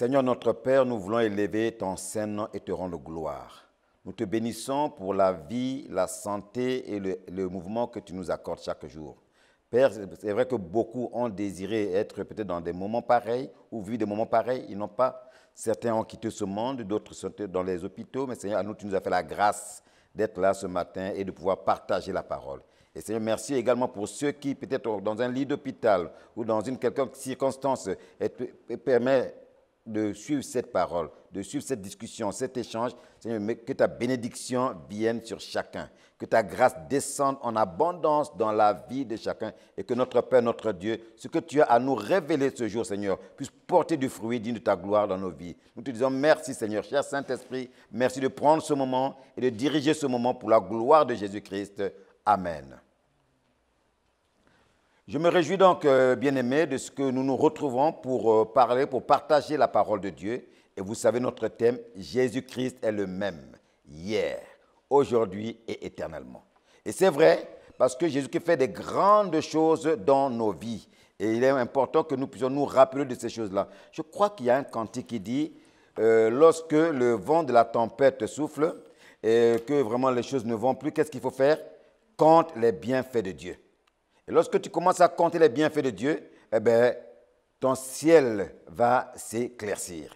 Seigneur notre Père, nous voulons élever ton saint nom et te rendre gloire. Nous te bénissons pour la vie, la santé et le mouvement que tu nous accordes chaque jour. Père, c'est vrai que beaucoup ont désiré être peut-être dans des moments pareils ou vivre des moments pareils. Ils n'ont pas. Certains ont quitté ce monde, d'autres sont dans les hôpitaux. Mais Seigneur, à nous, tu nous as fait la grâce d'être là ce matin et de pouvoir partager la parole. Et Seigneur, merci également pour ceux qui, peut-être dans un lit d'hôpital ou dans une quelconque circonstance, permet de suivre cette parole, de suivre cette discussion, cet échange. Seigneur, que ta bénédiction vienne sur chacun, que ta grâce descende en abondance dans la vie de chacun et que notre Père, notre Dieu, ce que tu as à nous révéler ce jour, Seigneur, puisse porter du fruit digne de ta gloire dans nos vies. Nous te disons merci, Seigneur, cher Saint-Esprit, merci de prendre ce moment et de diriger ce moment pour la gloire de Jésus-Christ. Amen. Je me réjouis donc, bien-aimés, de ce que nous nous retrouvons pour parler, pour partager la parole de Dieu. Et vous savez, notre thème, Jésus-Christ est le même, hier, aujourd'hui et éternellement. Et c'est vrai, parce que Jésus-Christ fait des grandes choses dans nos vies. Et il est important que nous puissions nous rappeler de ces choses-là. Je crois qu'il y a un cantique qui dit, lorsque le vent de la tempête souffle, et que vraiment les choses ne vont plus, qu'est-ce qu'il faut faire? Compte les bienfaits de Dieu. Et lorsque tu commences à compter les bienfaits de Dieu, eh bien, ton ciel va s'éclaircir.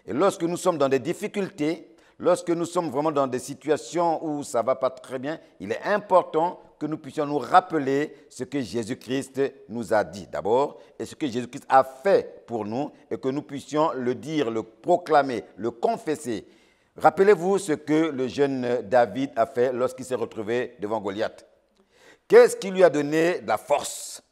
Et lorsque nous sommes dans des difficultés, lorsque nous sommes vraiment dans des situations où ça ne va pas très bien, il est important que nous puissions nous rappeler ce que Jésus-Christ nous a dit d'abord et ce que Jésus-Christ a fait pour nous et que nous puissions le dire, le proclamer, le confesser. Rappelez-vous ce que le jeune David a fait lorsqu'il s'est retrouvé devant Goliath. Qu'est-ce qui lui a donné de la force?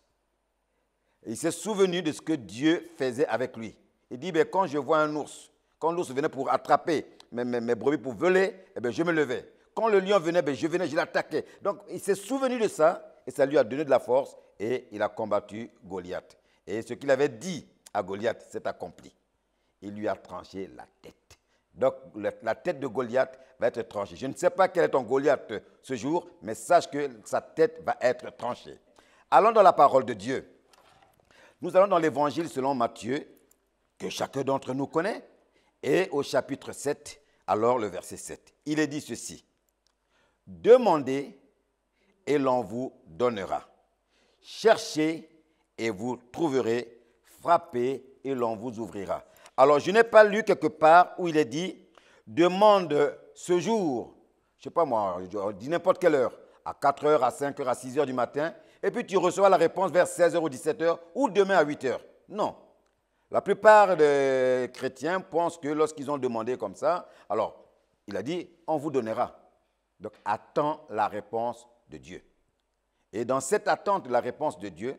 Il s'est souvenu de ce que Dieu faisait avec lui. Il dit, ben, quand je vois un ours, quand l'ours venait pour attraper mes brebis pour voler, eh ben, je me levais. Quand le lion venait, ben, je l'attaquais. Donc, il s'est souvenu de ça et ça lui a donné de la force et il a combattu Goliath. Et ce qu'il avait dit à Goliath s'est accompli. Il lui a tranché la tête. Donc, la tête de Goliath va être tranchée. Je ne sais pas quel est ton Goliath ce jour, mais sache que sa tête va être tranchée. Allons dans la parole de Dieu. Nous allons dans l'évangile selon Matthieu, que chacun d'entre nous connaît, et au chapitre 7, alors le verset 7. Il est dit ceci. « Demandez et l'on vous donnera. Cherchez et vous trouverez. Frappez et l'on vous ouvrira. » Alors, je n'ai pas lu quelque part où il est dit, demande ce jour, je ne sais pas moi, je dis n'importe quelle heure, à 4 heures, à 5 heures, à 6 heures du matin, et puis tu reçois la réponse vers 16 heures ou 17 heures, ou demain à 8 heures. Non. La plupart des chrétiens pensent que lorsqu'ils ont demandé comme ça, alors, il a dit, on vous donnera. Donc, attends la réponse de Dieu. Et dans cette attente de la réponse de Dieu,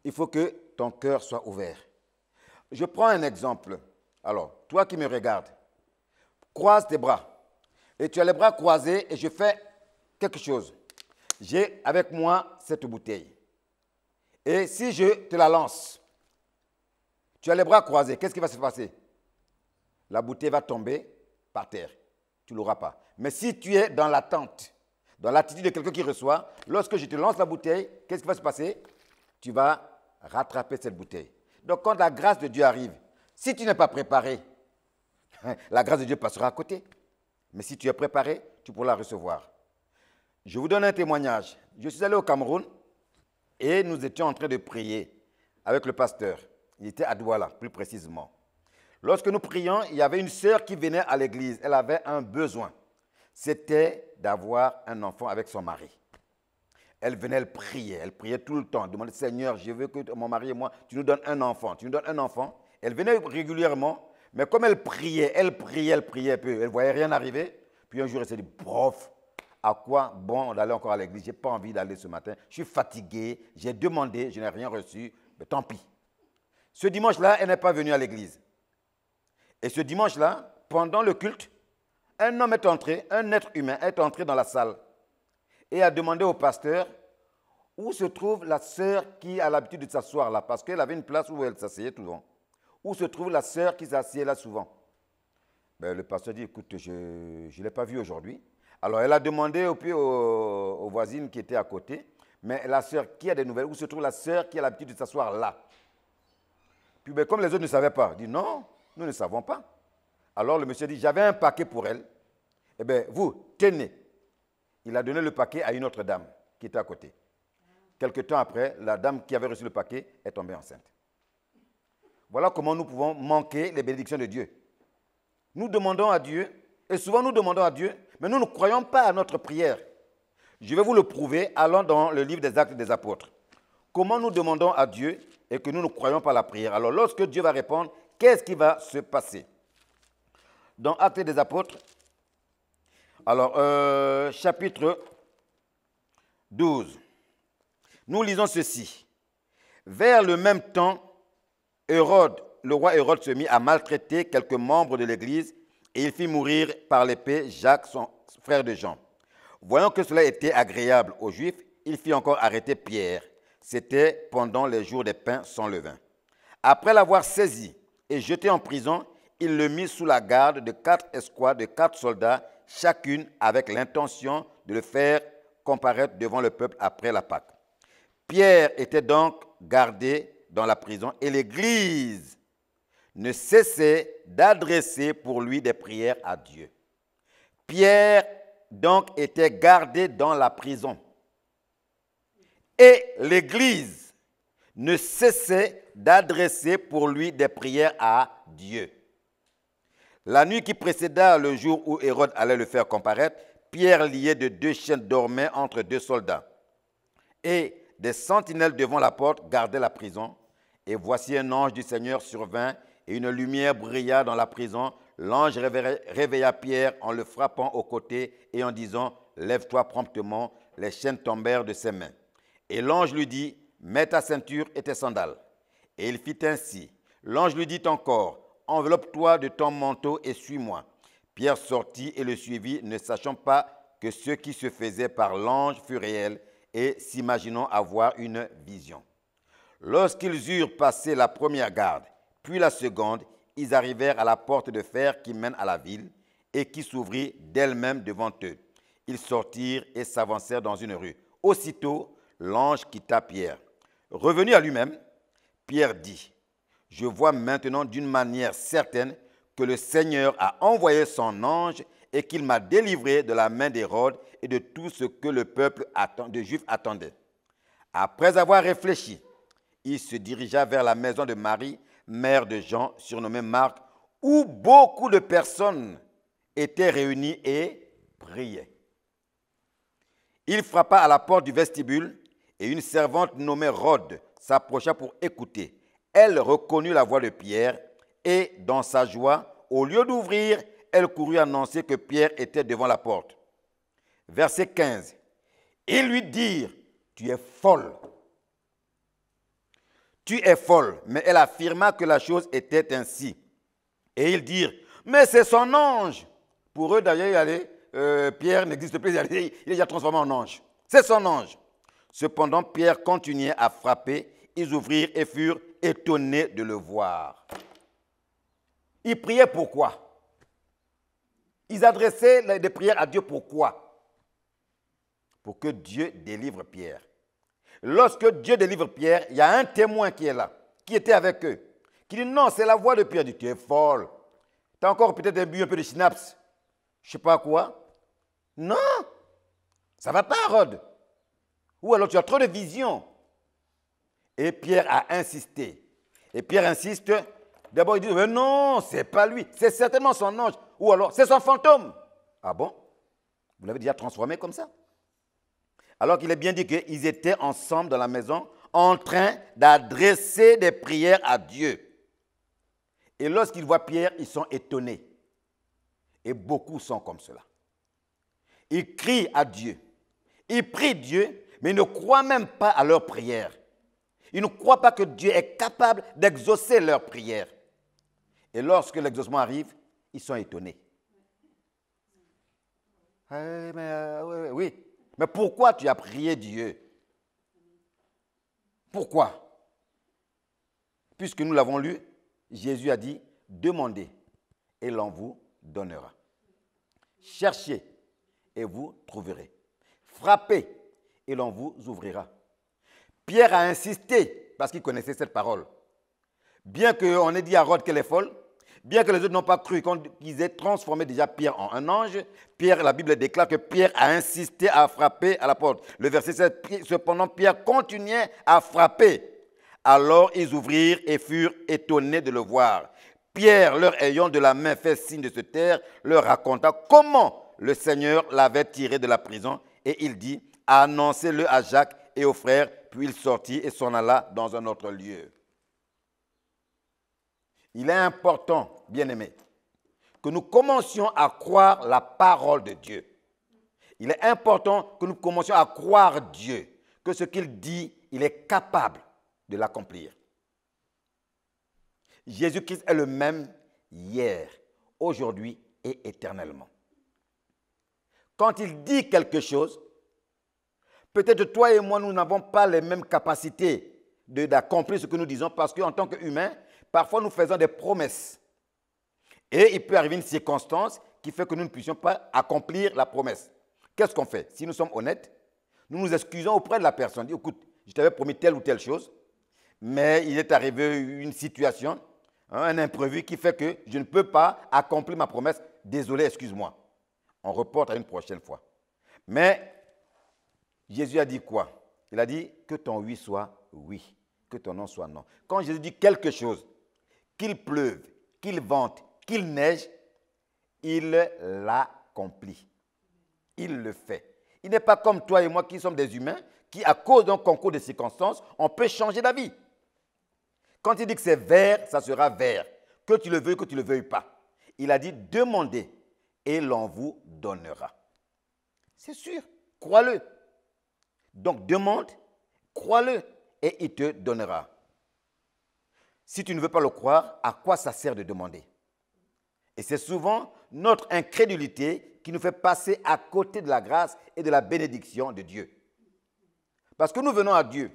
il faut que ton cœur soit ouvert. Je prends un exemple. Alors, toi qui me regardes, croise tes bras. Et tu as les bras croisés et je fais quelque chose. J'ai avec moi cette bouteille. Et si je te la lance, tu as les bras croisés, qu'est-ce qui va se passer? La bouteille va tomber par terre. Tu ne l'auras pas. Mais si tu es dans l'attente, dans l'attitude de quelqu'un qui reçoit, lorsque je te lance la bouteille, qu'est-ce qui va se passer? Tu vas rattraper cette bouteille. Donc, quand la grâce de Dieu arrive, si tu n'es pas préparé, la grâce de Dieu passera à côté. Mais si tu es préparé, tu pourras la recevoir. Je vous donne un témoignage. Je suis allé au Cameroun et nous étions en train de prier avec le pasteur. Il était à Douala, plus précisément. Lorsque nous prions, il y avait une sœur qui venait à l'église. Elle avait un besoin. C'était d'avoir un enfant avec son mari. Elle venait, elle priait tout le temps. Elle demandait, Seigneur, je veux que mon mari et moi, tu nous donnes un enfant. Tu nous donnes un enfant. Elle venait régulièrement, mais comme elle priait, elle ne voyait rien arriver. Puis un jour, elle s'est dit, prof, à quoi bon d'aller encore à l'église? Je n'ai pas envie d'aller ce matin. Je suis fatigué, j'ai demandé, je n'ai rien reçu, mais tant pis. Ce dimanche-là, elle n'est pas venue à l'église. Et ce dimanche-là, pendant le culte, un homme est entré, un être humain est entré dans la salle et a demandé au pasteur où se trouve la sœur qui a l'habitude de s'asseoir là, parce qu'elle avait une place où elle s'asseyait souvent. Où se trouve la sœur qui s'assied là souvent? Ben, le pasteur dit, écoute, je ne l'ai pas vue aujourd'hui. Alors, elle a demandé aux voisines qui étaient à côté, mais la sœur qui a des nouvelles, où se trouve la sœur qui a l'habitude de s'asseoir là? Puis, ben, comme les autres ne savaient pas, il dit, non, Nous ne savons pas. Alors le monsieur dit, j'avais un paquet pour elle. Eh bien, vous, tenez. Il a donné le paquet à une autre dame qui était à côté. Quelque temps après, la dame qui avait reçu le paquet est tombée enceinte. Voilà comment nous pouvons manquer les bénédictions de Dieu. Nous demandons à Dieu, et souvent nous demandons à Dieu, mais nous ne croyons pas à notre prière. Je vais vous le prouver, allons dans le livre des Actes des Apôtres. Comment nous demandons à Dieu et que nous ne croyons pas à la prière. Alors lorsque Dieu va répondre, qu'est-ce qui va se passer? Dans Actes des Apôtres, alors chapitre 12, nous lisons ceci. Vers le même temps, Hérode, le roi Hérode se mit à maltraiter quelques membres de l'Église et il fit mourir par l'épée Jacques, son frère de Jean. Voyant que cela était agréable aux Juifs, il fit encore arrêter Pierre. C'était pendant les jours des pains sans levain. Après l'avoir saisi et jeté en prison, il le mit sous la garde de 4 escouades de 4 soldats, chacune avec l'intention de le faire comparaître devant le peuple après la Pâque. Pierre était donc gardé dans la prison et l'Église ne cessait d'adresser pour lui des prières à Dieu. Pierre donc était gardé dans la prison et l'Église ne cessait d'adresser pour lui des prières à Dieu. La nuit qui précéda le jour où Hérode allait le faire comparaître, Pierre, lié de 2 chaînes, dormait entre 2 soldats. Et des sentinelles devant la porte gardaient la prison. Et voici un ange du Seigneur survint, et une lumière brilla dans la prison. L'ange réveilla Pierre en le frappant au côté et en disant, « Lève-toi promptement ». Les chaînes tombèrent de ses mains. Et l'ange lui dit, « Mets ta ceinture et tes sandales ». Et il fit ainsi. L'ange lui dit encore, « Enveloppe-toi de ton manteau et suis-moi ». Pierre sortit et le suivit, ne sachant pas que ce qui se faisait par l'ange fut réel et s'imaginant avoir une vision. Lorsqu'ils eurent passé la première garde, puis la seconde, ils arrivèrent à la porte de fer qui mène à la ville et qui s'ouvrit d'elle-même devant eux. Ils sortirent et s'avancèrent dans une rue. Aussitôt, l'ange quitta Pierre. Revenu à lui-même, Pierre dit, « Je vois maintenant d'une manière certaine que le Seigneur a envoyé son ange et qu'il m'a délivré de la main d'Hérode et de tout ce que le peuple de Juifs attendait. » Après avoir réfléchi, il se dirigea vers la maison de Marie, mère de Jean, surnommée Marc, où beaucoup de personnes étaient réunies et priaient. Il frappa à la porte du vestibule et une servante nommée Rhode s'approcha pour écouter. Elle reconnut la voix de Pierre et, dans sa joie, au lieu d'ouvrir, elle courut annoncer que Pierre était devant la porte. Verset 15. Ils lui dirent, « Tu es folle. Tu es folle. » Mais elle affirma que la chose était ainsi. Et ils dirent, « Mais c'est son ange. » Pour eux, d'ailleurs, Pierre n'existe plus, il est déjà transformé en ange. C'est son ange. Cependant, Pierre continuait à frapper. Ils ouvrirent et furent étonnés de le voir. Ils priaient pourquoi? Ils adressaient des prières à Dieu pourquoi? Pour que Dieu délivre Pierre. Lorsque Dieu délivre Pierre, il y a un témoin qui est là, qui était avec eux, qui dit non, c'est la voix de Pierre. Il dit, tu es folle. Tu as encore peut-être bu un peu de schnapps. Je ne sais pas quoi. Non, ça ne va pas, Rod. Ou alors tu as trop de vision. Et Pierre a insisté. Et Pierre insiste. D'abord, il dit, mais non, ce n'est pas lui. C'est certainement son ange. Ou alors, c'est son fantôme. Ah bon? Vous l'avez déjà transformé comme ça? Alors qu'il est bien dit qu'ils étaient ensemble dans la maison en train d'adresser des prières à Dieu. Et lorsqu'ils voient Pierre, ils sont étonnés. Et beaucoup sont comme cela. Ils crient à Dieu. Ils prient Dieu, mais ils ne croient même pas à leurs prières. Ils ne croient pas que Dieu est capable d'exaucer leurs prières. Et lorsque l'exaucement arrive, ils sont étonnés. Oui, mais pourquoi tu as prié Dieu? Pourquoi? Puisque nous l'avons lu, Jésus a dit, demandez et l'on vous donnera. Cherchez et vous trouverez. Frappez et l'on vous ouvrira. Pierre a insisté parce qu'il connaissait cette parole. Bien qu'on ait dit à Rhode qu'elle est folle, Bien que les autres n'ont pas cru qu'ils aient transformé déjà Pierre en un ange, Pierre, la Bible déclare que Pierre a insisté à frapper à la porte. Le verset 7, cependant Pierre continuait à frapper. Alors ils ouvrirent et furent étonnés de le voir. Pierre, leur ayant de la main fait signe de se taire, leur raconta comment le Seigneur l'avait tiré de la prison. Et il dit, annoncez-le à Jacques et aux frères. Puis il sortit et s'en alla dans un autre lieu. Il est important, bien-aimés, que nous commencions à croire la parole de Dieu. Il est important que nous commencions à croire Dieu, que ce qu'il dit, il est capable de l'accomplir. Jésus-Christ est le même hier, aujourd'hui et éternellement. Quand il dit quelque chose, peut-être toi et moi, nous n'avons pas les mêmes capacités d'accomplir ce que nous disons parce qu'en tant qu'humains, parfois nous faisons des promesses. Et il peut arriver une circonstance qui fait que nous ne puissions pas accomplir la promesse. Qu'est-ce qu'on fait? Si nous sommes honnêtes, nous nous excusons auprès de la personne. Dit, écoute, je t'avais promis telle ou telle chose, mais il est arrivé une situation, un imprévu qui fait que je ne peux pas accomplir ma promesse. Désolé, excuse-moi. On reporte à une prochaine fois. Mais Jésus a dit quoi? Il a dit que ton oui soit oui, que ton non soit non. Quand Jésus dit quelque chose, qu'il pleuve, qu'il vente, qu'il neige, il l'accomplit. Il le fait. Il n'est pas comme toi et moi qui sommes des humains, qui à cause d'un concours de circonstances, on peut changer d'avis. Quand il dit que c'est vert, ça sera vert. Que tu le veuilles, que tu ne le veuilles pas. Il a dit demandez et l'on vous donnera. C'est sûr, crois-le. Donc demande, crois-le et il te donnera. Si tu ne veux pas le croire, à quoi ça sert de demander? Et c'est souvent notre incrédulité qui nous fait passer à côté de la grâce et de la bénédiction de Dieu. Parce que nous venons à Dieu.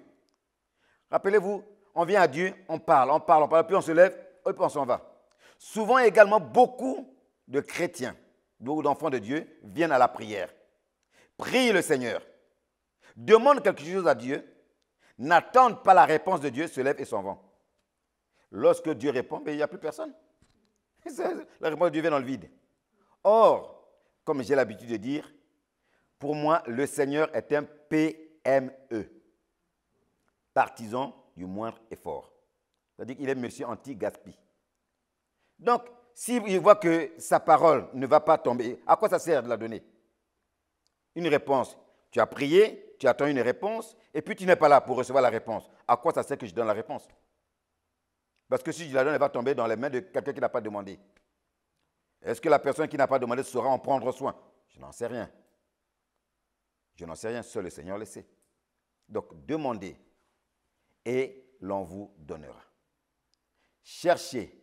Rappelez-vous, on vient à Dieu, on parle, puis on se lève, et puis on s'en va. Souvent également, beaucoup de chrétiens, beaucoup d'enfants de Dieu viennent à la prière. Prient le Seigneur. Demandent quelque chose à Dieu, n'attendent pas la réponse de Dieu, se lèvent et s'en vont. Lorsque Dieu répond, il n'y a plus personne. La réponse de Dieu vient dans le vide. Or, comme j'ai l'habitude de dire, pour moi, le Seigneur est un PME, partisan du moindre effort. C'est-à-dire qu'il est monsieur anti-gaspi. Donc, s'il voit que sa parole ne va pas tomber, à quoi ça sert de la donner? Une réponse. Tu as prié, tu attends une réponse, et puis tu n'es pas là pour recevoir la réponse. À quoi ça sert que je donne la réponse? Parce que si je la donne, elle va tomber dans les mains de quelqu'un qui n'a pas demandé. Est-ce que la personne qui n'a pas demandé saura en prendre soin? Je n'en sais rien. Je n'en sais rien, seul le Seigneur le sait. Donc, demandez et l'on vous donnera. Cherchez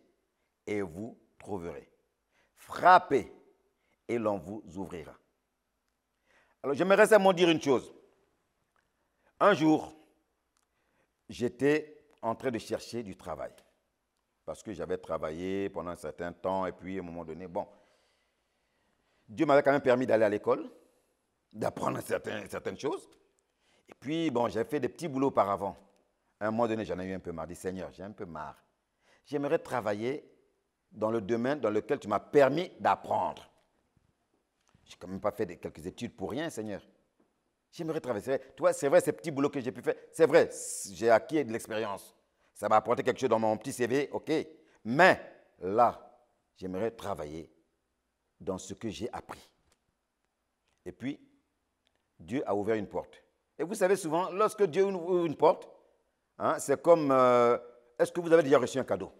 et vous trouverez. Frappez et l'on vous ouvrira. Alors, j'aimerais seulement dire une chose. Un jour, j'étais en train de chercher du travail. Parce que j'avais travaillé pendant un certain temps et puis à un moment donné, bon, Dieu m'avait quand même permis d'aller à l'école, d'apprendre certaines choses. Et puis, bon, j'ai fait des petits boulots auparavant. À un moment donné, j'en ai eu un peu marre. J'ai dit, Seigneur, j'ai un peu marre. J'aimerais travailler dans le domaine dans lequel tu m'as permis d'apprendre. Je n'ai quand même pas fait quelques études pour rien, Seigneur. J'aimerais travailler. Toi, c'est vrai, ces petits boulots que j'ai pu faire, c'est vrai, j'ai acquis de l'expérience. Ça m'a apporté quelque chose dans mon petit CV, ok. Mais là, j'aimerais travailler dans ce que j'ai appris. Et puis, Dieu a ouvert une porte. Et vous savez souvent, lorsque Dieu ouvre une porte, hein, c'est comme, est-ce que vous avez déjà reçu un cadeau?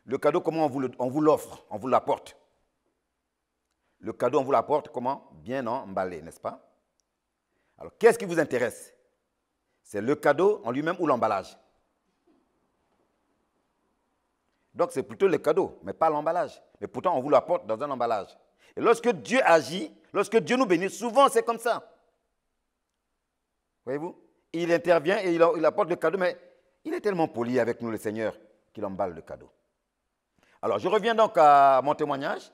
Le cadeau, comment on vous l'offre, on vous l'apporte? Le cadeau, on vous l'apporte comment? Bien emballé, n'est-ce pas? Alors, qu'est-ce qui vous intéresse? C'est le cadeau en lui-même ou l'emballage? Donc, c'est plutôt le cadeau, mais pas l'emballage. Mais pourtant, on vous l'apporte dans un emballage. Et lorsque Dieu agit, lorsque Dieu nous bénit, souvent, c'est comme ça. Voyez-vous? Il intervient et il apporte le cadeau, mais il est tellement poli avec nous, le Seigneur, qu'il emballe le cadeau. Alors, je reviens donc à mon témoignage.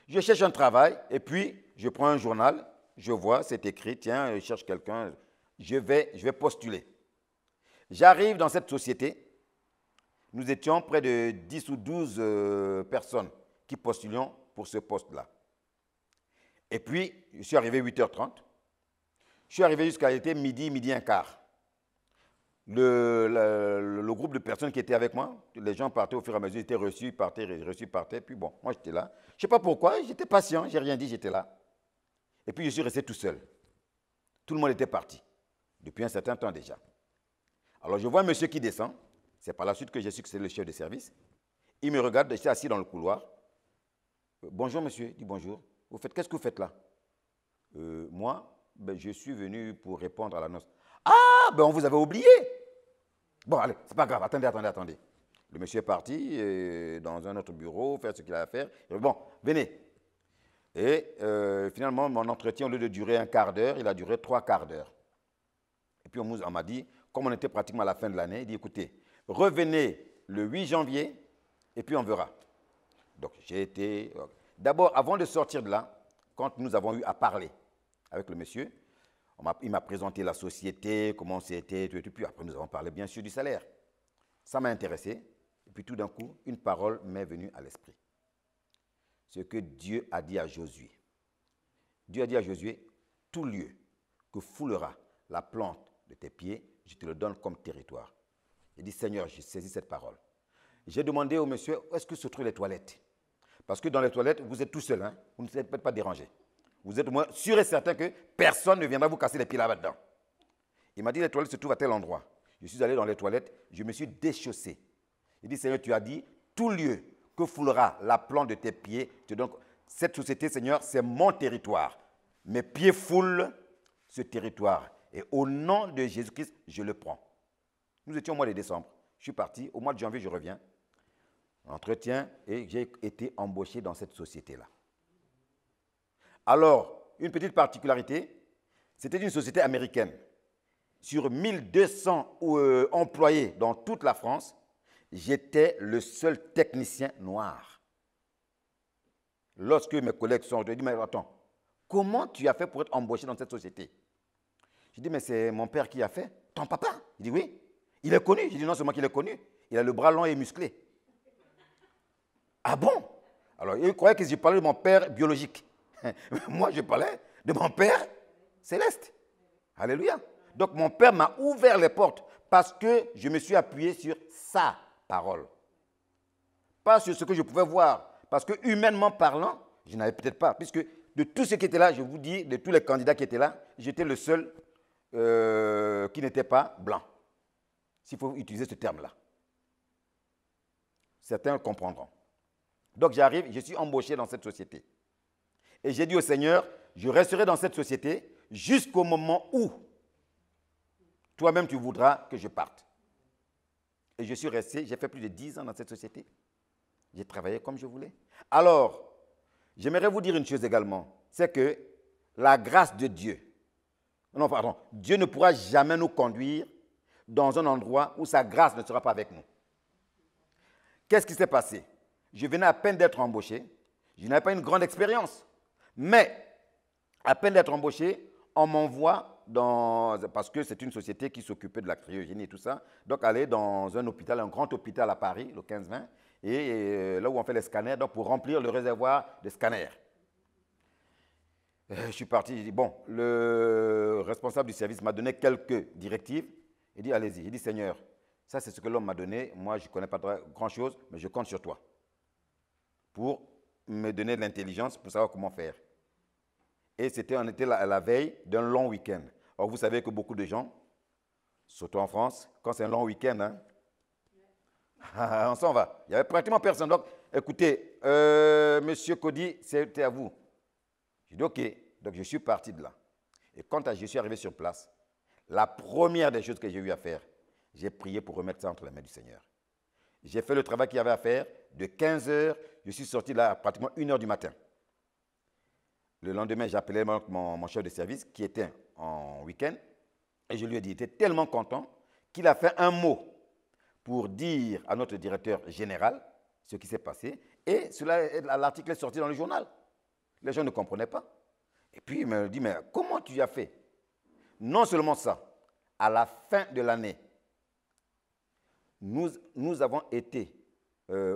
Je cherche un travail et puis je prends un journal, je vois, c'est écrit, tiens, je cherche quelqu'un, je vais postuler. J'arrive dans cette société, Nous étions près de 10 ou 12 personnes qui postulions pour ce poste-là. Et puis, je suis arrivé à 8h30. Je suis arrivé jusqu'à midi, midi un quart. Le groupe de personnes qui étaient avec moi, les gens partaient au fur et à mesure, ils étaient reçus, partaient. Puis bon, moi j'étais là. Je ne sais pas pourquoi, j'étais patient, je n'ai rien dit, j'étais là. Et puis je suis resté tout seul. Tout le monde était parti, depuis un certain temps déjà. Alors je vois un monsieur qui descend. C'est par la suite que j'ai su que c'est le chef de service. Il me regarde, j'étais assis dans le couloir. Bonjour monsieur, il dit bonjour. Qu'est-ce que vous faites là? Moi, je suis venu pour répondre à l'annonce. Ah, on vous avait oublié. Bon, allez, c'est pas grave, attendez. Le monsieur est parti dans un autre bureau, faire ce qu'il a à faire. Bon, venez. Et finalement, mon entretien, au lieu de durer un quart d'heure, il a duré 3 quarts d'heure. Et puis on m'a dit, comme on était pratiquement à la fin de l'année, il dit, écoutez, revenez le 8 janvier et puis on verra. Donc j'ai été... D'abord, avant de sortir de là, quand nous avons eu à parler avec le monsieur, il m'a présenté la société, comment c'était, tout, puis après nous avons parlé bien sûr du salaire. Ça m'a intéressé, et puis tout d'un coup, une parole m'est venue à l'esprit. Ce que Dieu a dit à Josué. Dieu a dit à Josué, tout lieu que foulera la plante de tes pieds, je te le donne comme territoire. J'ai dit, Seigneur, j'ai saisi cette parole. J'ai demandé au monsieur, où est-ce que se trouvent les toilettes? Parce que dans les toilettes, vous êtes tout seul, hein? Vous ne êtes pas dérangé. Vous êtes au moins sûr et certain que personne ne viendra vous casser les pieds là-dedans. Il m'a dit, les toilettes se trouvent à tel endroit. Je suis allé dans les toilettes, je me suis déchaussé. Il dit, Seigneur, tu as dit, tout lieu que foulera la plante de tes pieds, donc cette société, Seigneur, c'est mon territoire. Mes pieds foulent ce territoire. Et au nom de Jésus-Christ, je le prends. Nous étions au mois de décembre. Je suis parti. Au mois de janvier, je reviens. Entretien, et j'ai été embauché dans cette société-là. Alors, une petite particularité, c'était une société américaine. Sur 1200 employés dans toute la France, j'étais le seul technicien noir. Lorsque mes collègues sont venus, je dis, mais attends, comment tu as fait pour être embauché dans cette société? Je dis, mais c'est mon père qui a fait. Ton papa? Il dit, oui. Il est connu. Je dis, non, c'est moi qui l'ai connu. Il a le bras long et musclé. Ah bon? Alors, il croyait que je parlais de mon père biologique. Moi, je parlais de mon père céleste. Alléluia. Donc, mon père m'a ouvert les portes parce que je me suis appuyé sur sa parole. Pas sur ce que je pouvais voir. Parce que, humainement parlant, je n'avais peut-être pas. Puisque de tous ceux qui étaient là, je vous dis, de tous les candidats qui étaient là, j'étais le seul qui n'était pas blanc. S'il faut utiliser ce terme-là. Certains comprendront. Donc, j'arrive, je suis embauché dans cette société. Et j'ai dit au Seigneur, je resterai dans cette société jusqu'au moment où toi-même tu voudras que je parte. Et je suis resté, j'ai fait plus de 10 ans dans cette société. J'ai travaillé comme je voulais. Alors, j'aimerais vous dire une chose également, c'est que la grâce de Dieu, Dieu ne pourra jamais nous conduire dans un endroit où sa grâce ne sera pas avec nous. Qu'est-ce qui s'est passé? Je venais à peine d'être embauché, je n'avais pas une grande expérience, mais à peine d'être embauché, on m'envoie parce que c'est une société qui s'occupait de la cryogénie et tout ça, donc aller dans un hôpital, un grand hôpital à Paris, le 15-20, et là où on fait les scanners, donc pour remplir le réservoir de scanners. Je suis parti, j'ai dit, bon, le responsable du service m'a donné quelques directives, il dit, allez-y, il dit, Seigneur, ça c'est ce que l'homme m'a donné, moi je ne connais pas grand-chose, mais je compte sur toi pour me donner de l'intelligence pour savoir comment faire. Et on était à la veille d'un long week-end. Or, vous savez que beaucoup de gens, surtout en France, quand c'est un long week-end, hein, on s'en va. Il n'y avait pratiquement personne. Donc, écoutez, monsieur Cody, c'était à vous. J'ai dit, OK. Donc, je suis parti de là. Et quand je suis arrivé sur place, la première des choses que j'ai eu à faire, j'ai prié pour remettre ça entre les mains du Seigneur. J'ai fait le travail qu'il y avait à faire. De 15 heures, je suis sorti là à pratiquement 1 heure du matin. Le lendemain, j'ai appelé mon chef de service qui était en week-end et je lui ai dit, il était tellement content qu'il a fait un mot pour dire à notre directeur général ce qui s'est passé et l'article est sorti dans le journal. Les gens ne comprenaient pas. Et puis il me dit, mais comment tu as fait? Non seulement ça, à la fin de l'année, nous avons été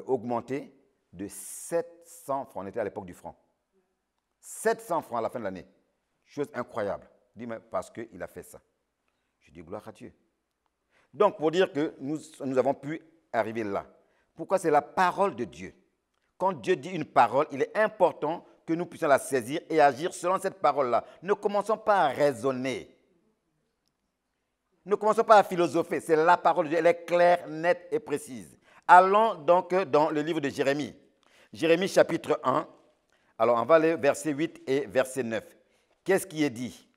augmentés de 700 francs. On était à l'époque du franc. 700 francs à la fin de l'année. Chose incroyable. Dis-moi, parce qu'il a fait ça. Je dis gloire à Dieu. Donc, pour dire que nous avons pu arriver là. Pourquoi? C'est la parole de Dieu. Quand Dieu dit une parole, il est important que nous puissions la saisir et agir selon cette parole-là. Ne commençons pas à raisonner. Ne commençons pas à philosopher. C'est la parole de Dieu. Elle est claire, nette et précise. Allons donc dans le livre de Jérémie. Jérémie chapitre 1. Alors, on va aller verset 8 et verset 9. Qu'est-ce qui est dit?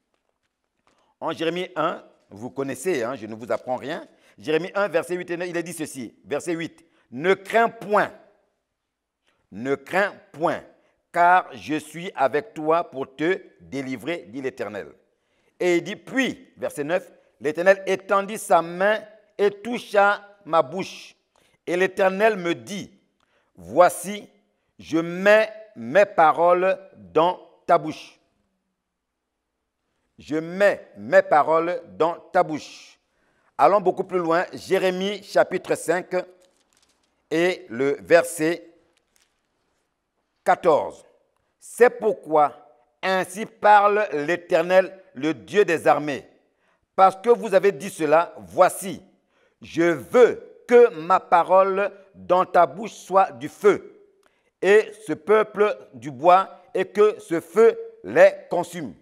En Jérémie 1, vous connaissez, je ne vous apprends rien. Jérémie 1, verset 8 et 9, il est dit ceci. Verset 8. Ne crains point, car je suis avec toi pour te délivrer, dit l'Éternel. Et il dit, puis, verset 9, l'Éternel étendit sa main et toucha ma bouche. Et l'Éternel me dit, voici, je mets mes paroles dans ta bouche. Je mets mes paroles dans ta bouche. Allons beaucoup plus loin, Jérémie chapitre 5 et le verset 14. C'est pourquoi ainsi parle l'Éternel, le Dieu des armées. Parce que vous avez dit cela, voici, je veux que ma parole dans ta bouche soit du feu, et ce peuple du bois, et que ce feu les consume.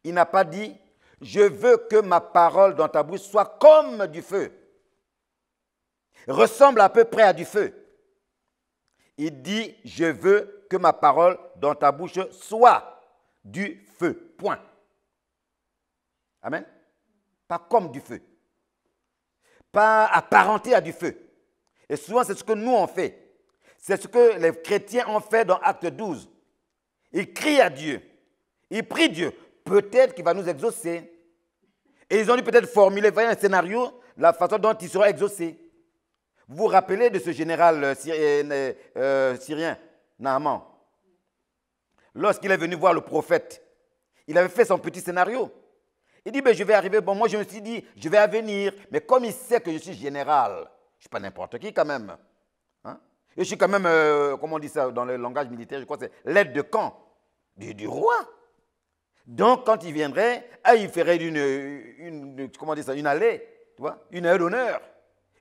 Il n'a pas dit, je veux que ma parole dans ta bouche soit comme du feu, ressemble à peu près à du feu. Il dit, je veux que ma parole dans ta bouche soit du feu, point. Amen. Pas comme du feu, pas apparenté à du feu. Et souvent, c'est ce que nous on fait. C'est ce que les chrétiens ont fait dans Acte 12. Ils crient à Dieu, ils prient Dieu. Peut-être qu'il va nous exaucer. Et ils ont dû peut-être formuler, voyez un scénario, la façon dont ils seront exaucés. Vous vous rappelez de ce général syrien, Naaman? Lorsqu'il est venu voir le prophète, il avait fait son petit scénario. Il dit, ben, je vais arriver, bon, moi je me suis dit, je vais venir, mais comme il sait que je suis général, je ne suis pas n'importe qui quand même. Hein? Et je suis quand même, comment on dit ça dans le langage militaire, je crois que c'est l'aide de camp du roi. Donc, quand il viendrait, il ferait comment dire ça, une allée, tu vois, une aire d'honneur.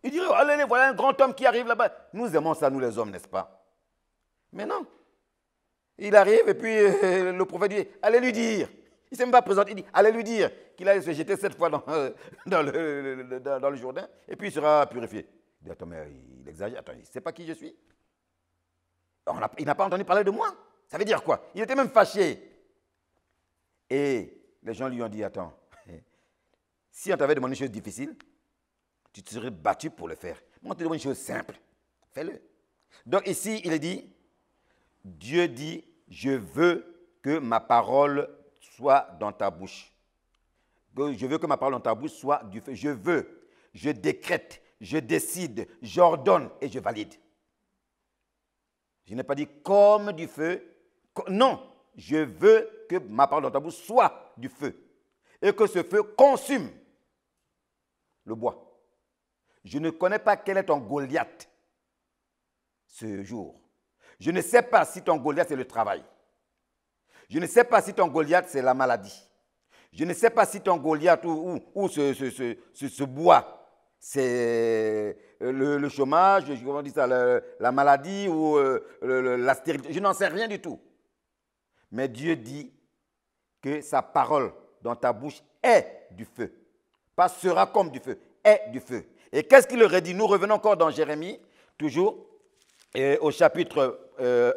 Il dirait, oh, allez, voilà un grand homme qui arrive là-bas. Nous aimons ça, nous les hommes, n'est-ce pas? Mais non. Il arrive et puis le prophète dit, allez lui dire. Il ne s'est même pas présenté, il dit, allez lui dire qu'il allait se jeter 7 fois dans le Jourdain et puis il sera purifié. Il dit, attends, mais il exagère, attends, il ne sait pas qui je suis. Il n'a pas entendu parler de moi. Ça veut dire quoi? Il était même fâché. Et les gens lui ont dit, attends, si on t'avait demandé une chose difficile, tu te serais battu pour le faire. Moi, on te demande une chose simple, fais-le. Donc ici, il est dit, Dieu dit, je veux que ma parole soit dans ta bouche. Je veux que ma parole dans ta bouche soit du feu. Je veux, je décrète, je décide, j'ordonne et je valide. Je n'ai pas dit comme du feu. Non, je veux que ma parole dans ta bouche soit du feu. Et que ce feu consume le bois. Je ne connais pas quel est ton Goliath ce jour. Je ne sais pas si ton Goliath c'est le travail. Je ne sais pas si ton Goliath c'est la maladie. Je ne sais pas si ton Goliath ou ce bois c'est le chômage, comment dire ça, la maladie ou la stérilité. Je n'en sais rien du tout. Mais Dieu dit que sa parole dans ta bouche est du feu. Pas sera comme du feu, est du feu. Et qu'est-ce qu'il aurait dit? Nous revenons encore dans Jérémie, toujours, au chapitre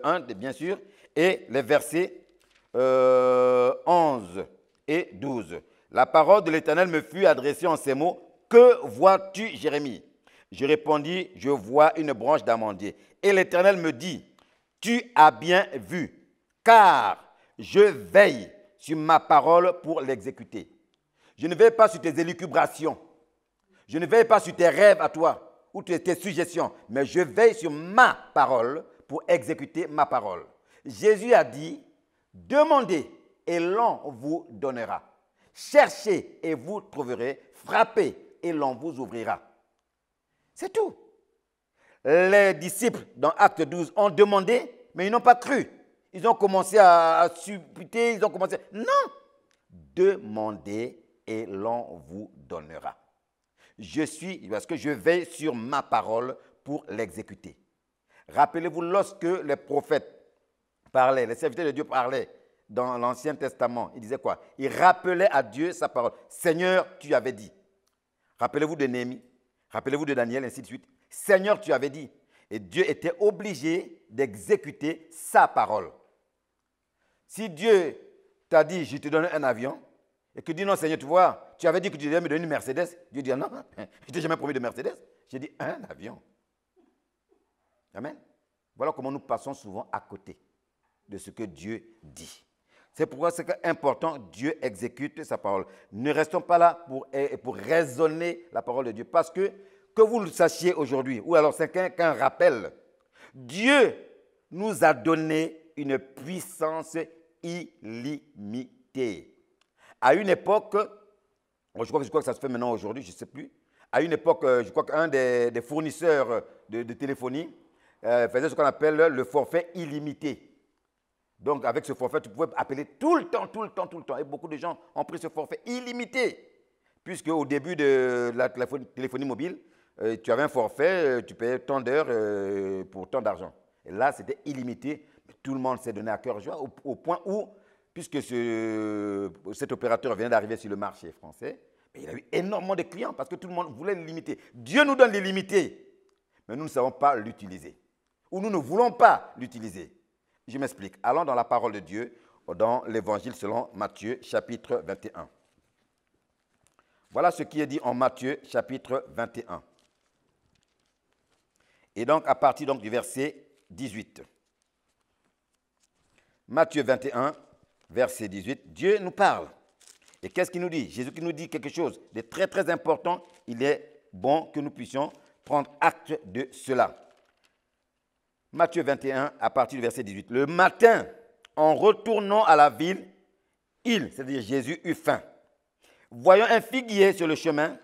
1, bien sûr, et les versets 11 et 12. La parole de l'Éternel me fut adressée en ces mots. Que vois-tu, Jérémie? Je répondis, je vois une branche d'amandier. Et l'Éternel me dit, tu as bien vu, car je veille sur ma parole pour l'exécuter. Je ne veille pas sur tes élucubrations. Je ne veille pas sur tes rêves à toi ou tes suggestions, mais je veille sur ma parole pour exécuter ma parole. Jésus a dit, demandez et l'on vous donnera. Cherchez et vous trouverez. Frappez et l'on vous ouvrira. C'est tout. Les disciples, dans Acte 12, ont demandé, mais ils n'ont pas cru. Ils ont commencé à supputer, ils ont commencé... Non! Demandez et l'on vous donnera. Parce que je veille sur ma parole pour l'exécuter. Rappelez-vous, lorsque les prophètes parlaient, les serviteurs de Dieu parlaient dans l'Ancien Testament, ils disaient quoi? Ils rappelaient à Dieu sa parole. Seigneur, tu avais dit. Rappelez-vous de Néhémie, rappelez-vous de Daniel, ainsi de suite. Seigneur, tu avais dit. Et Dieu était obligé d'exécuter sa parole. Si Dieu t'a dit, je te donne un avion, et que tu dis non, Seigneur, tu vois, tu avais dit que tu devais me donner une Mercedes. Dieu dit non, je ne t'ai jamais promis de Mercedes. J'ai dit un avion. Amen. Voilà comment nous passons souvent à côté de ce que Dieu dit. C'est pourquoi c'est important, Dieu exécute sa parole. Ne restons pas là pour raisonner la parole de Dieu. Parce que vous le sachiez aujourd'hui, ou alors c'est qu'un rappel, Dieu nous a donné une puissance illimitée. À une époque, je crois que ça se fait maintenant aujourd'hui, je ne sais plus. À une époque, je crois qu'un des fournisseurs de téléphonie faisait ce qu'on appelle le forfait illimité. Donc, avec ce forfait, tu pouvais appeler tout le temps. Et beaucoup de gens ont pris ce forfait illimité. Puisque au début de la téléphonie mobile, tu avais un forfait, tu payais tant d'heures pour tant d'argent. Et là, c'était illimité. Tout le monde s'est donné à cœur joie au point où, puisque cet opérateur vient d'arriver sur le marché français, il a eu énormément de clients parce que tout le monde voulait l'illimité. Dieu nous donne l'illimité, mais nous ne savons pas l'utiliser. Ou nous ne voulons pas l'utiliser. Je m'explique. Allons dans la parole de Dieu, dans l'Évangile selon Matthieu, chapitre 21. Voilà ce qui est dit en Matthieu, chapitre 21. Et donc, à partir du verset 18. Matthieu 21, verset 18, Dieu nous parle. Et qu'est-ce qu'il nous dit? Jésus qui nous dit quelque chose de très, très important. Il est bon que nous puissions prendre acte de cela. Matthieu 21, à partir du verset 18. Le matin, en retournant à la ville, c'est-à-dire Jésus, eut faim. Voyant un figuier sur le chemin,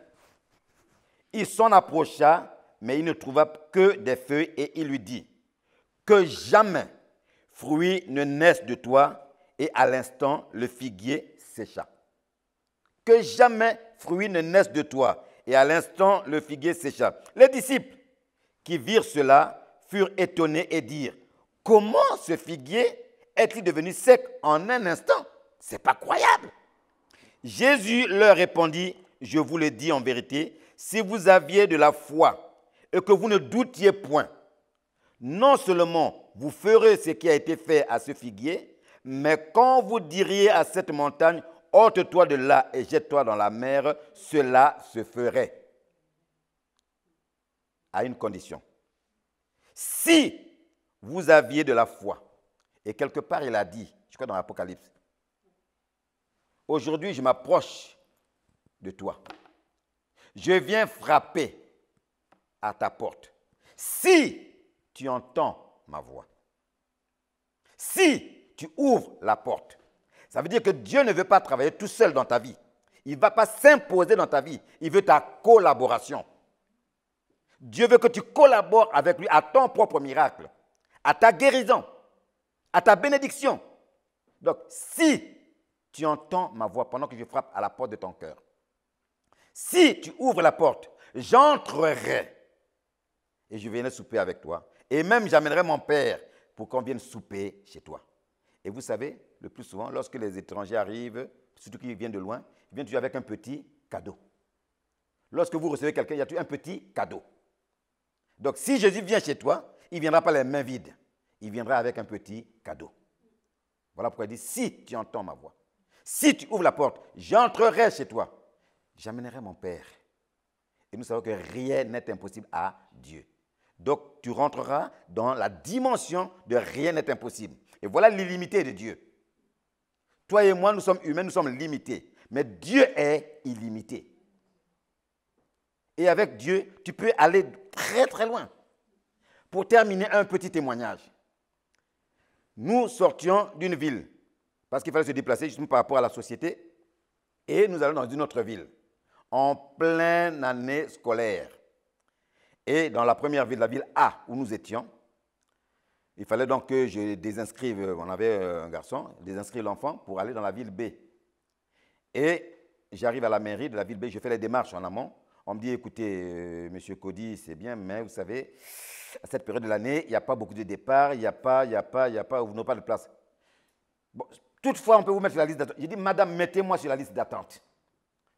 il s'en approcha, mais il ne trouva que des feuilles et il lui dit, que jamais fruit ne naisse de toi. Et à l'instant, le figuier sécha. Que jamais fruit ne naisse de toi. Et à l'instant, le figuier sécha. Les disciples qui virent cela furent étonnés et dirent, comment ce figuier est-il devenu sec en un instant? C'est pas croyable. Jésus leur répondit, je vous le dis en vérité, si vous aviez de la foi et que vous ne doutiez point, non seulement vous ferez ce qui a été fait à ce figuier, mais quand vous diriez à cette montagne, ôte-toi de là et jette-toi dans la mer, cela se ferait. À une condition. Si vous aviez de la foi, et quelque part il a dit, je crois dans l'Apocalypse, aujourd'hui je m'approche de toi, je viens frapper à ta porte. Si tu entends ma voix, si tu ouvres la porte, ça veut dire que Dieu ne veut pas travailler tout seul dans ta vie. Il ne va pas s'imposer dans ta vie, il veut ta collaboration. Dieu veut que tu collabores avec lui à ton propre miracle, à ta guérison, à ta bénédiction. Donc, si tu entends ma voix pendant que je frappe à la porte de ton cœur, si tu ouvres la porte, j'entrerai et je viendrai souper avec toi. Et même j'amènerai mon père pour qu'on vienne souper chez toi. Et vous savez, le plus souvent, lorsque les étrangers arrivent, surtout qui viennent de loin, ils viennent toujours avec un petit cadeau. Lorsque vous recevez quelqu'un, il y a toujours un petit cadeau. Donc, si Jésus vient chez toi, il ne viendra pas les mains vides. Il viendra avec un petit cadeau. Voilà pourquoi il dit, si tu entends ma voix, si tu ouvres la porte, j'entrerai chez toi. J'amènerai mon Père. Et nous savons que rien n'est impossible à Dieu. Donc, tu rentreras dans la dimension de rien n'est impossible. Et voilà l'illimité de Dieu. Toi et moi, nous sommes humains, nous sommes limités. Mais Dieu est illimité. Et avec Dieu, tu peux aller très très loin. Pour terminer, un petit témoignage. Nous sortions d'une ville, parce qu'il fallait se déplacer justement par rapport à la société, et nous allons dans une autre ville, en pleine année scolaire. Et dans la première ville, la ville A où nous étions, il fallait donc que je désinscrive, on avait un garçon, désinscrire l'enfant pour aller dans la ville B. Et j'arrive à la mairie de la ville B, je fais les démarches en amont. On me dit, écoutez, monsieur Cody, c'est bien, mais vous savez, à cette période de l'année, il n'y a pas beaucoup de départs, il n'y a pas, vous n'avez pas de place. Bon, toutefois, on peut vous mettre sur la liste d'attente. J'ai dit, madame, mettez-moi sur la liste d'attente.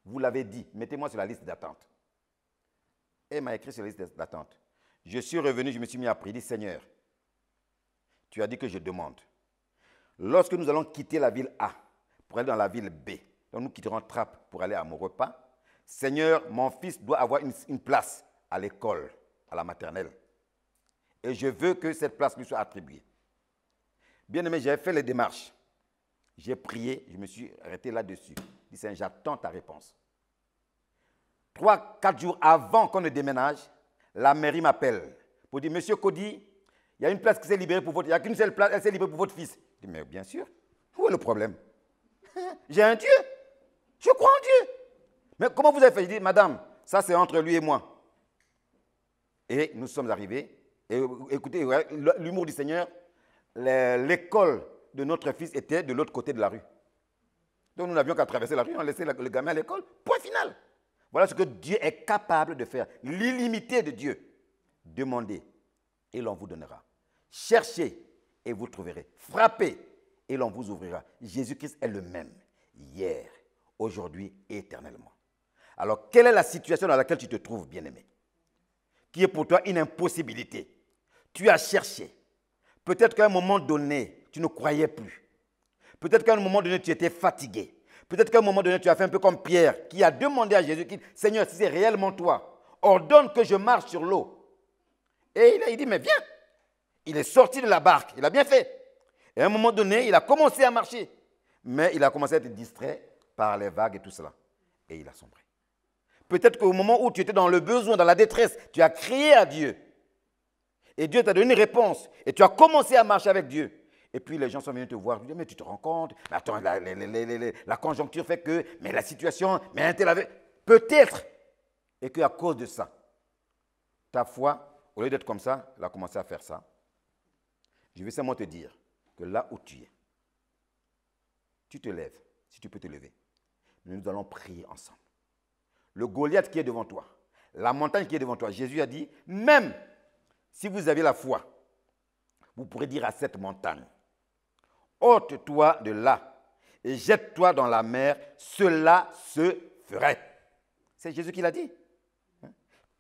Vous l'avez dit, mettez-moi sur la liste d'attente. Et elle m'a écrit sur la liste d'attente. Je suis revenu, je me suis mis à prier, dit, Seigneur, tu as dit que je demande. Lorsque nous allons quitter la ville A pour aller dans la ville B, donc nous quitterons Trappes pour aller à mon repas, Seigneur, mon fils doit avoir une place à l'école, à la maternelle. Et je veux que cette place lui soit attribuée. Bien aimé, j'ai fait les démarches. J'ai prié, je me suis arrêté là-dessus. Je dis, Seigneur, j'attends ta réponse. 3-4 jours avant qu'on ne déménage, la mairie m'appelle pour dire, monsieur Cody, il y a une place qui s'est libérée pour votre... Il n'y a qu'une seule place, elle s'est libérée pour votre fils. Je dis, mais bien sûr, où est le problème? J'ai un Dieu, je crois en Dieu. Mais comment vous avez fait? Je dis, madame, ça c'est entre lui et moi. Et nous sommes arrivés. Et écoutez, l'humour du Seigneur, l'école de notre fils était de l'autre côté de la rue. Donc nous n'avions qu'à traverser la rue, on laissait le gamin à l'école. Point final. Voilà ce que Dieu est capable de faire. L'illimité de Dieu. Demandez et l'on vous donnera. Cherchez et vous trouverez. Frappez et l'on vous ouvrira. Jésus-Christ est le même, hier, aujourd'hui et éternellement. Alors, quelle est la situation dans laquelle tu te trouves, bien-aimé? Qui est pour toi une impossibilité. Tu as cherché. Peut-être qu'à un moment donné, tu ne croyais plus. Peut-être qu'à un moment donné, tu étais fatigué. Peut-être qu'à un moment donné, tu as fait un peu comme Pierre, qui a demandé à Jésus, Seigneur, si c'est réellement toi, ordonne que je marche sur l'eau. Et il dit, mais viens. Il est sorti de la barque, il a bien fait. Et à un moment donné, il a commencé à marcher. Mais il a commencé à être distrait par les vagues et tout cela. Et il a sombré. Peut-être qu'au moment où tu étais dans le besoin, dans la détresse, tu as crié à Dieu. Et Dieu t'a donné une réponse. Et tu as commencé à marcher avec Dieu. Et puis les gens sont venus te voir. Ils disent, mais tu te rends compte? Mais attends, la conjoncture fait que, mais la situation, mais un tel avait... Peut-être. Et qu'à cause de ça, ta foi, au lieu d'être comme ça, elle a commencé à faire ça. Je vais seulement te dire que là où tu es, tu te lèves, si tu peux te lever. Nous allons prier ensemble. Le Goliath qui est devant toi, la montagne qui est devant toi, Jésus a dit, même si vous avez la foi, vous pourrez dire à cette montagne, ôte-toi de là et jette-toi dans la mer, cela se ferait. C'est Jésus qui l'a dit.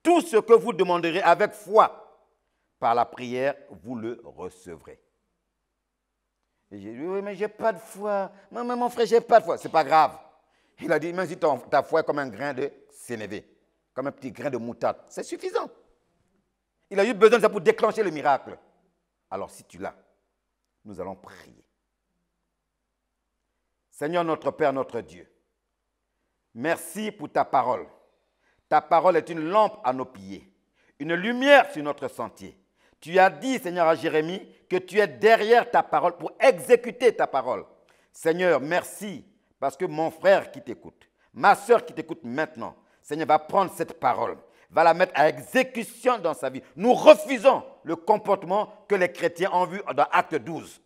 Tout ce que vous demanderez avec foi, par la prière, vous le recevrez. Et j'ai dit, oui, mais je n'ai pas de foi. Mon frère, je n'ai pas de foi. Ce n'est pas grave. Il a dit, même si ta foi est comme un grain de sénévé, comme un petit grain de moutarde, c'est suffisant. Il a eu besoin de ça pour déclencher le miracle. Alors, si tu l'as, nous allons prier. Seigneur notre Père, notre Dieu, merci pour ta parole. Ta parole est une lampe à nos pieds, une lumière sur notre sentier. Tu as dit, Seigneur, à Jérémie, que tu es derrière ta parole pour exécuter ta parole. Seigneur, merci, parce que mon frère qui t'écoute, ma soeur qui t'écoute maintenant, Seigneur, va prendre cette parole, va la mettre à exécution dans sa vie. Nous refusons le comportement que les chrétiens ont vu dans Acte 12.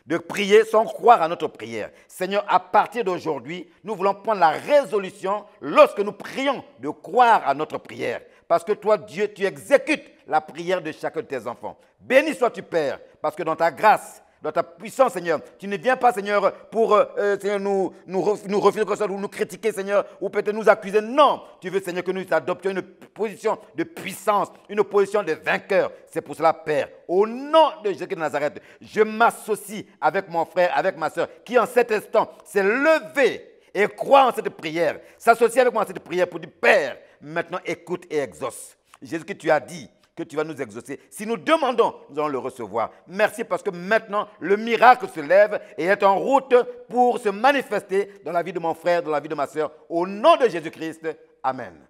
De prier sans croire à notre prière. Seigneur, à partir d'aujourd'hui, nous voulons prendre la résolution, lorsque nous prions, de croire à notre prière. Parce que toi, Dieu, tu exécutes la prière de chacun de tes enfants. Béni sois-tu, Père, parce que dans ta grâce, dans ta puissance, Seigneur, tu ne viens pas, Seigneur, pour Seigneur, nous refuser comme ça, ou nous critiquer, Seigneur, ou peut-être nous accuser. Non, tu veux, Seigneur, que nous adoptions une position de puissance, une position de vainqueur. C'est pour cela, Père, au nom de Jésus de Nazareth, je m'associe avec mon frère, avec ma soeur, qui en cet instant s'est levé et croit en cette prière, s'associe avec moi à cette prière pour dire, Père, maintenant écoute et exauce. Jésus, que tu as dit que tu vas nous exaucer. Si nous demandons, nous allons le recevoir. Merci parce que maintenant, le miracle se lève et est en route pour se manifester dans la vie de mon frère, dans la vie de ma soeur. Au nom de Jésus-Christ, Amen.